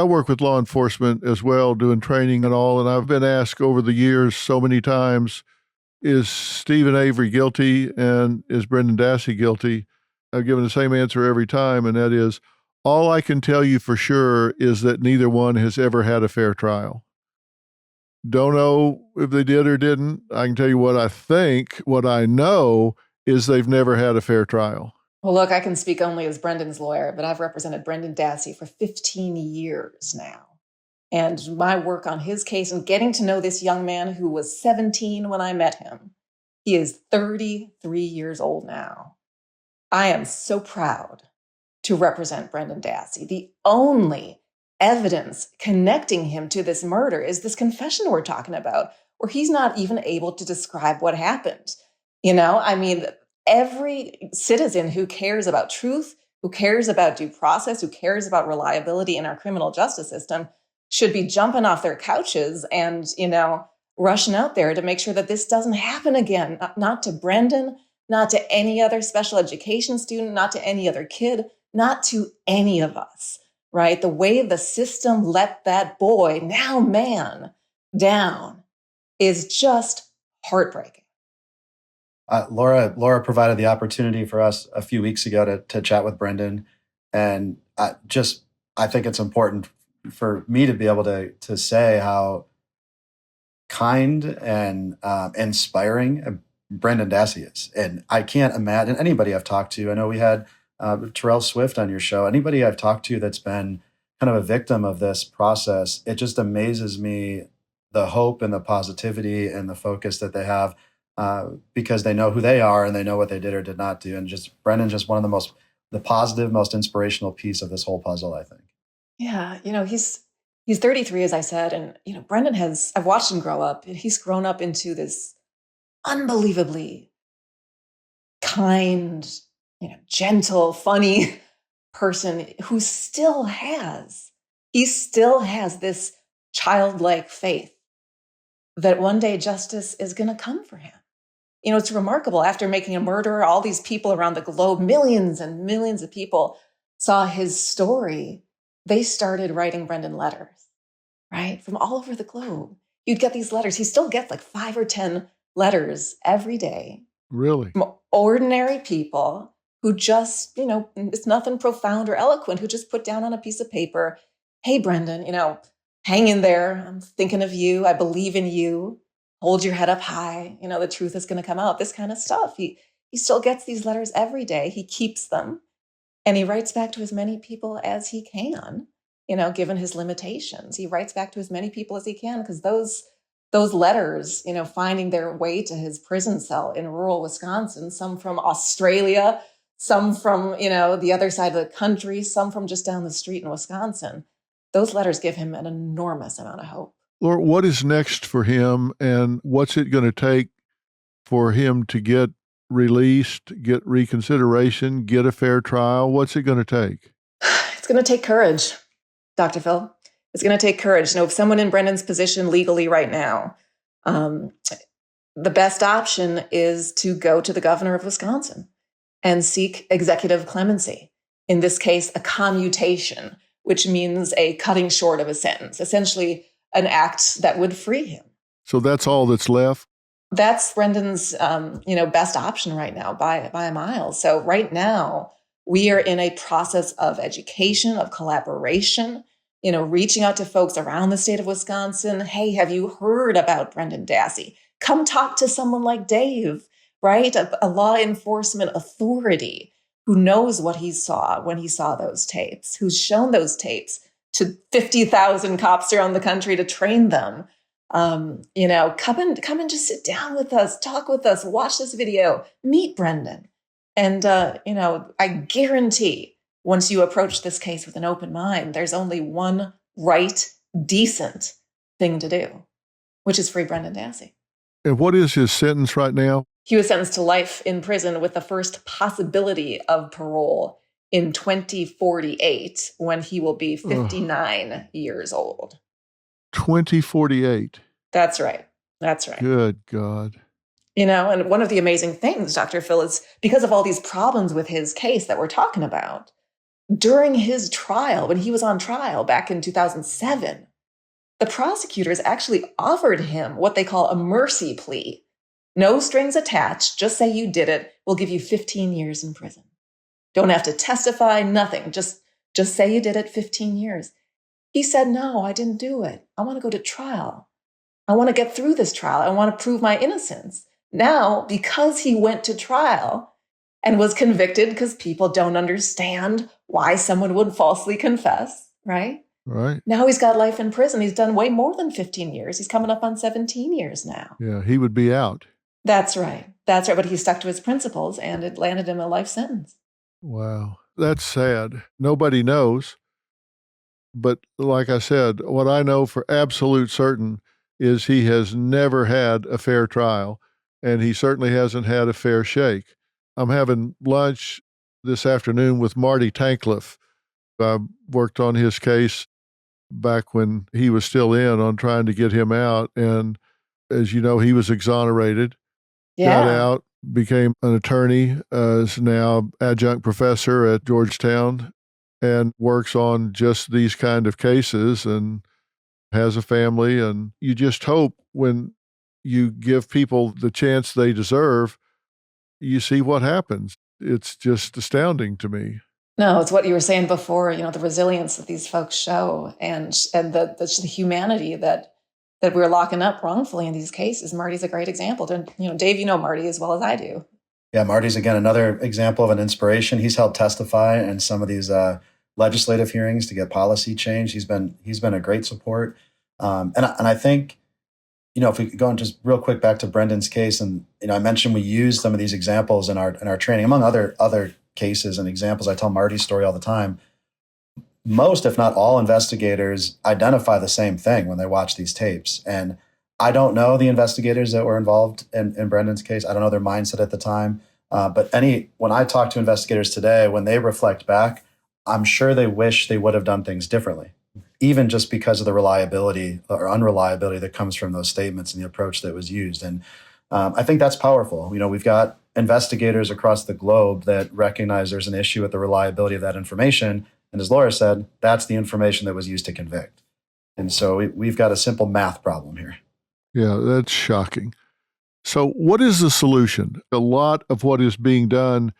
I work with law enforcement as well, doing training and all, and I've been asked over the years so many times, is Stephen Avery guilty and is Brendan Dassey guilty? I've given the same answer every time, and that is, all I can tell you for sure is that neither one has ever had a fair trial. Don't know if they did or didn't. I can tell you what I think. What I know is they've never had a fair trial. Well, look, I can speak only as Brendan's lawyer, but I've represented Brendan Dassey for 15 years now. And my work on his case and getting to know this young man who was 17 when I met him, he is 33 years old now. I am so proud to represent Brendan Dassey. The only evidence connecting him to this murder is this confession we're talking about, where he's not even able to describe what happened. I mean, every citizen who cares about truth, who cares about due process, who cares about reliability in our criminal justice system should be jumping off their couches and, rushing out there to make sure that this doesn't happen again. Not to Brendan, not to any other special education student, not to any other kid, not to any of us, right? The way the system let that boy, now man, down is just heartbreaking. Laura provided the opportunity for us a few weeks ago to chat with Brendan. And I think it's important for me to be able to say how kind and inspiring Brendan Dassey is. And I can't imagine anybody I've talked to. I know we had Terrell Swift on your show. Anybody I've talked to that's been kind of a victim of this process, it just amazes me the hope and the positivity and the focus that they have. Because they know who they are and they know what they did or did not do. And Brendan's just one of the positive, most inspirational piece of this whole puzzle, I think. Yeah. He's 33, as I said. And, Brendan I've watched him grow up. He's grown up into this unbelievably kind, gentle, funny person who still has this childlike faith that one day justice is going to come for him. It's remarkable. After making a murderer, all these people around the globe, millions and millions of people saw his story. They started writing Brendan letters, right? From all over the globe. You'd get these letters. He still gets like 5 or 10 letters every day. Really? From ordinary people who just, it's nothing profound or eloquent, who just put down on a piece of paper, hey, Brendan, hang in there. I'm thinking of you. I believe in you. Hold your head up high. The truth is going to come out. This kind of stuff. He still gets these letters every day. He keeps them. And he writes back to as many people as he can, given his limitations. He writes back to as many people as he can because those letters, finding their way to his prison cell in rural Wisconsin, some from Australia, some from, the other side of the country, some from just down the street in Wisconsin. Those letters give him an enormous amount of hope. Laura, what is next for him, and what's it going to take for him to get released, get reconsideration, get a fair trial? What's it going to take? It's going to take courage, Dr. Phil. It's going to take courage. If someone in Brendan's position legally right now, the best option is to go to the governor of Wisconsin and seek executive clemency. In this case, a commutation, which means a cutting short of a sentence, essentially an act that would free him. So that's all that's left? That's Brendan's, best option right now by a mile. So right now, we are in a process of education, of collaboration, reaching out to folks around the state of Wisconsin. Hey, have you heard about Brendan Dassey? Come talk to someone like Dave, right? A law enforcement authority who knows what he saw when he saw those tapes, who's shown those tapes to 50,000 cops around the country to train them. Come and just sit down with us, talk with us, watch this video, meet Brendan. And, I guarantee once you approach this case with an open mind, there's only one right, decent thing to do, which is free Brendan Dassey. And what is his sentence right now? He was sentenced to life in prison with the first possibility of parole in 2048 when he will be 59 years old. 2048. That's right. Good God. And one of the amazing things, Dr. Phil, is because of all these problems with his case that we're talking about, during his trial, when he was on trial back in 2007, the prosecutors actually offered him what they call a mercy plea. No strings attached, just say you did it. We'll give you 15 years in prison. Don't have to testify, nothing. Just say you did it, 15 years. He said, no, I didn't do it. I want to go to trial. I want to get through this trial. I want to prove my innocence. Now, because he went to trial and was convicted, because people don't understand why someone would falsely confess, right? Right. Now he's got life in prison. He's done way more than 15 years. He's coming up on 17 years now. Yeah, he would be out. That's right. That's right. But he stuck to his principles and it landed him a life sentence. Wow. That's sad. Nobody knows. But like I said, what I know for absolute certain is he has never had a fair trial, and he certainly hasn't had a fair shake. I'm having lunch this afternoon with Marty Tankleff. I worked on his case back when he was still in on trying to get him out. And as you know, he was exonerated, got out, became an attorney, is now adjunct professor at Georgetown and works on just these kind of cases and has a family. And you just hope when you give people the chance they deserve, you see what happens. It's just astounding to me. No, it's what you were saying before, the resilience that these folks show and the humanity that we're locking up wrongfully in these cases. Marty's a great example. And, Dave, you know Marty as well as I do. Yeah, Marty's, again, another example of an inspiration. He's helped testify in some of these legislative hearings to get policy change. He's been a great support. And I think, if we go on just real quick back to Brendan's case, and, I mentioned we use some of these examples in our training, among other cases and examples. I tell Marty's story all the time. Most, if not all, investigators identify the same thing when they watch these tapes. And I don't know the investigators that were involved in Brendan's case. I don't know their mindset at the time. But when I talk to investigators today, when they reflect back, I'm sure they wish they would have done things differently, even just because of the reliability or unreliability that comes from those statements and the approach that was used. And I think that's powerful. We've got investigators across the globe that recognize there's an issue with the reliability of that information. And as Laura said, that's the information that was used to convict. And so we've got a simple math problem here. Yeah, that's shocking. So what is the solution? A lot of what is being done,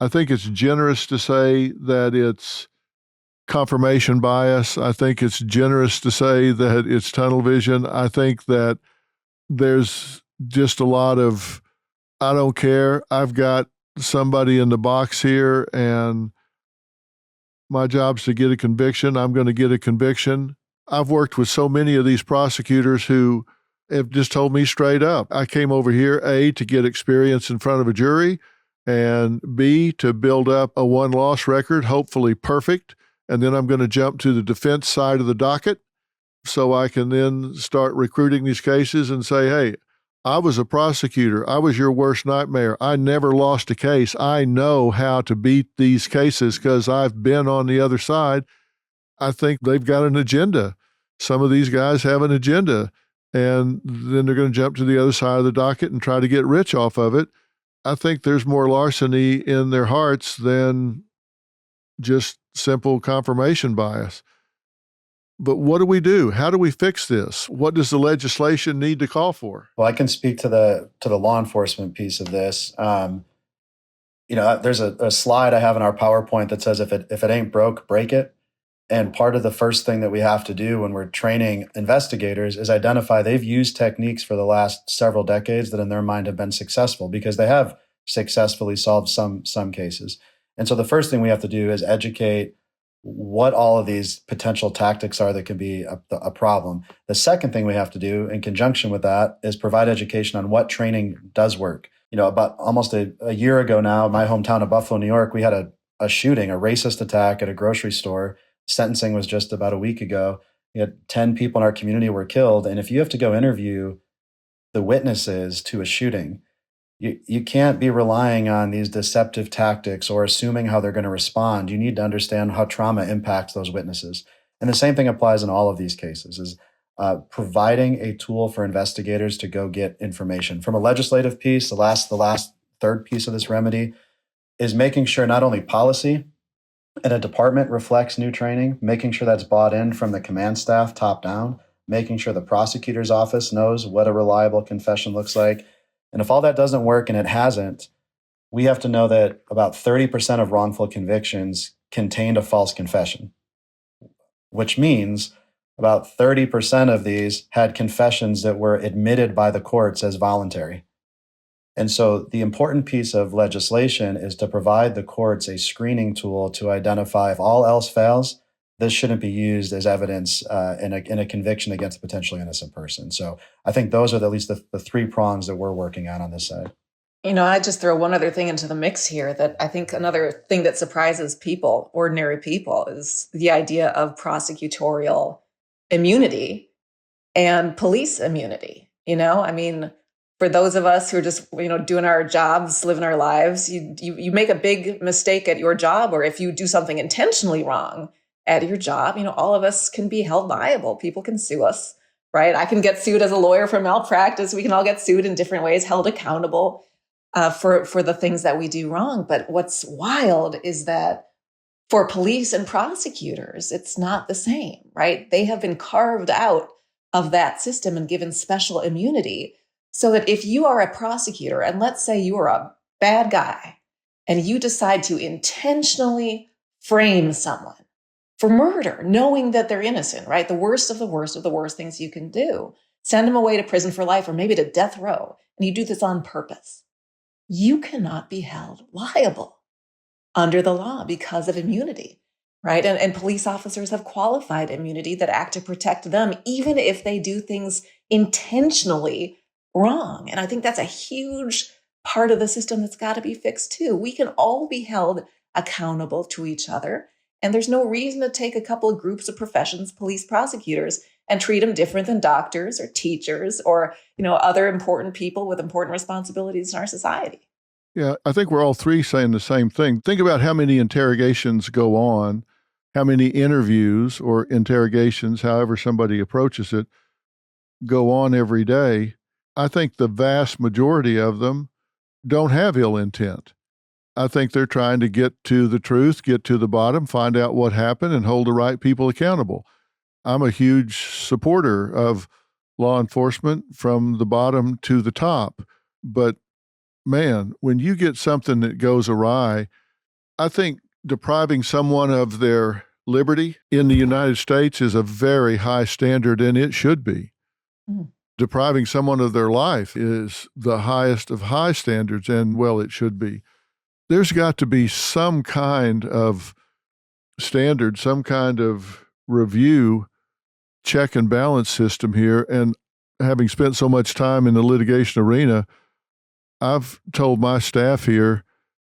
I think it's generous to say that it's confirmation bias. I think it's generous to say that it's tunnel vision. I think that there's just a lot of, I don't care. I've got somebody in the box here and my job's to get a conviction. I'm going to get a conviction. I've worked with so many of these prosecutors who have just told me straight up, I came over here, A, to get experience in front of a jury, and B, to build up a one-loss record, hopefully perfect. And then I'm going to jump to the defense side of the docket so I can then start recruiting these cases and say, hey, I was a prosecutor. I was your worst nightmare. I never lost a case. I know how to beat these cases because I've been on the other side. I think they've got an agenda. Some of these guys have an agenda, and then they're going to jump to the other side of the docket and try to get rich off of it. I think there's more larceny in their hearts than just simple confirmation bias. But what do we do? How do we fix this? What does the legislation need to call for? Well, I can speak to the law enforcement piece of this. There's a slide I have in our PowerPoint that says if it ain't broke, break it. And part of the first thing that we have to do when we're training investigators is identify they've used techniques for the last several decades that in their mind have been successful because they have successfully solved some cases. And so the first thing we have to do is educate what all of these potential tactics are that can be a problem. The second thing we have to do in conjunction with that is provide education on what training does work. About almost a year ago now, my hometown of Buffalo, New York, we had a shooting, a racist attack at a grocery store. Sentencing was just about a week ago. We had 10 people in our community were killed. And if you have to go interview the witnesses to a shooting, you can't be relying on these deceptive tactics or assuming how they're going to respond. You need to understand how trauma impacts those witnesses. And the same thing applies in all of these cases, is providing a tool for investigators to go get information. From a legislative piece, the last third piece of this remedy is making sure not only policy, And a department reflects new training, making sure that's bought in from the command staff top down, making sure the prosecutor's office knows what a reliable confession looks like. And if all that doesn't work, and it hasn't, we have to know that about 30% of wrongful convictions contained a false confession, which means about 30% of these had confessions that were admitted by the courts as voluntary. And so the important piece of legislation is to provide the courts a screening tool to identify if all else fails, this shouldn't be used as evidence in a conviction against a potentially innocent person. So I think those are at least the three prongs that we're working on this side. I just throw one other thing into the mix here that I think another thing that surprises people, ordinary people, is the idea of prosecutorial immunity and police immunity. For those of us who are just, doing our jobs, living our lives, you make a big mistake at your job, or if you do something intentionally wrong at your job, all of us can be held liable. People can sue us, right? I can get sued as a lawyer for malpractice. We can all get sued in different ways, held accountable for the things that we do wrong. But what's wild is that for police and prosecutors, it's not the same, right? They have been carved out of that system and given special immunity so that if you are a prosecutor, and let's say you are a bad guy, and you decide to intentionally frame someone for murder, knowing that they're innocent, right? The worst of the worst of the worst things you can do, send them away to prison for life or maybe to death row, and you do this on purpose. You cannot be held liable under the law because of immunity, right? And police officers have qualified immunity that act to protect them, even if they do things intentionally wrong. And I think that's a huge part of the system that's got to be fixed too. We can all be held accountable to each other. And there's no reason to take a couple of groups of professions, police, prosecutors, and treat them different than doctors or teachers or, other important people with important responsibilities in our society. Yeah, I think we're all three saying the same thing. Think about how many interrogations go on, how many interviews or interrogations, however somebody approaches it, go on every day. I think the vast majority of them don't have ill intent. I think they're trying to get to the truth, get to the bottom, find out what happened, and hold the right people accountable. I'm a huge supporter of law enforcement from the bottom to the top. But man, when you get something that goes awry, I think depriving someone of their liberty in the United States is a very high standard, and it should be. Mm. Depriving someone of their life is the highest of high standards, and well, it should be. There's got to be some kind of standard, some kind of review, check and balance system here. And having spent so much time in the litigation arena, I've told my staff here,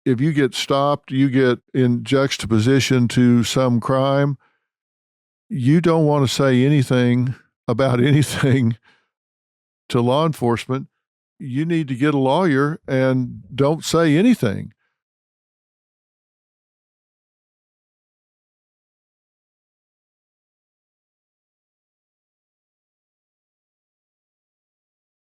if you get stopped, you get in juxtaposition to some crime, you don't want to say anything about anything to law enforcement. You need to get a lawyer and don't say anything.